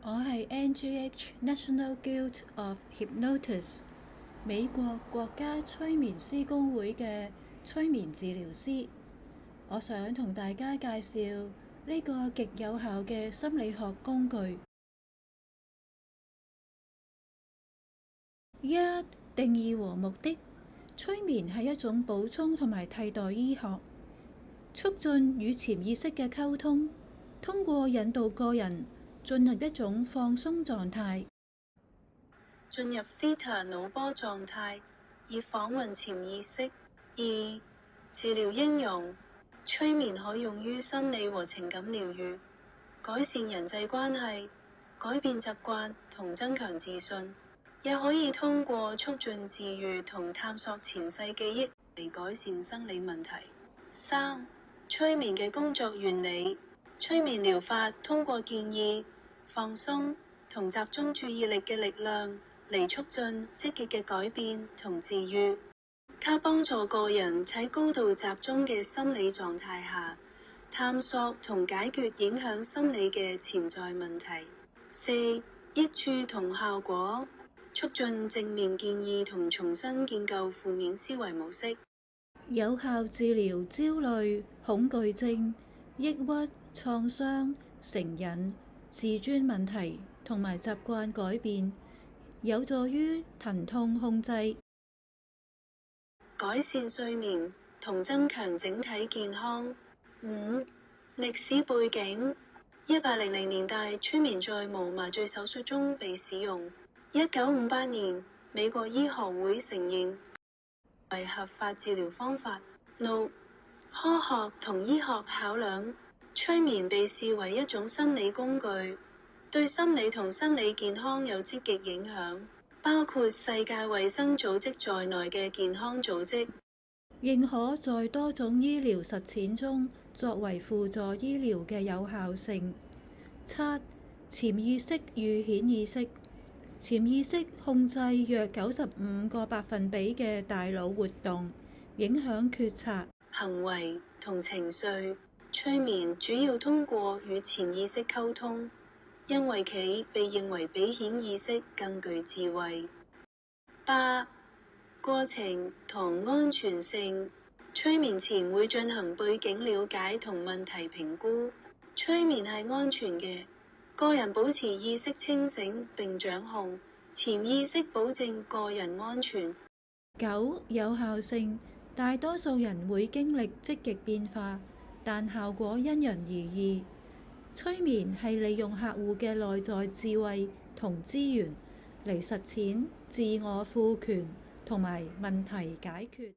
我係 NGH National Guild of Hypnotists 美國國家催眠師公會嘅催眠治療師。我想同大家介紹呢個極有效嘅心理學工具。一、定義和目的。催眠係一種補充同埋替代醫學，促進與潛意識嘅溝通，通過引導個人進入一種放鬆狀態，進入 Theta 腦波狀態，以訪問潛意識。二、治療應用。催眠可用於心理和情感療愈，改善人際關係，改變習慣同增強自信，也可以通過促進治愈同探索前世記憶嚟改善生理問題。三、催眠嘅工作原理。催眠療法通過建議、放鬆同集中注意力嘅力量嚟促進積極嘅改變同治愈，靠幫助個人喺高度集中嘅心理狀態下探索同解決影響心理嘅潛在問題。四、益處同效果。促進正面建議同重新建構負面思維模式，有效治療焦慮、恐懼症、抑鬱、創傷、成癮、自尊問題同埋習慣改變，有助於疼痛控制，改善睡眠同增強整體健康。五、歷史背景。1800年代，催眠在無麻醉手術中被使用。1958年，美國醫學會承認為合法治療方法。六、科學同醫學考量。催眠被視為一種心理工具，對心理同生理健康有積極影響，包括世界衛生組織在內嘅健康組織認可在多種醫療實踐中作為輔助醫療嘅有效性。七、潛意識與顯意識。潛意識控制約95%嘅大腦活動，影響決策、行為同情緒。催眠主要通過與潛意識溝通，因為其被認為比顯意識更具智慧。八、過程同安全性。催眠前會進行背景了解同問題評估，催眠係安全嘅，個人保持意識清醒並掌控，潛意識保證個人安全。九、有效性。大多數人會經歷積極變化，但效果因人而異。催眠係利用客戶嘅內在智慧同資源嚟實踐自我賦權同埋問題解決。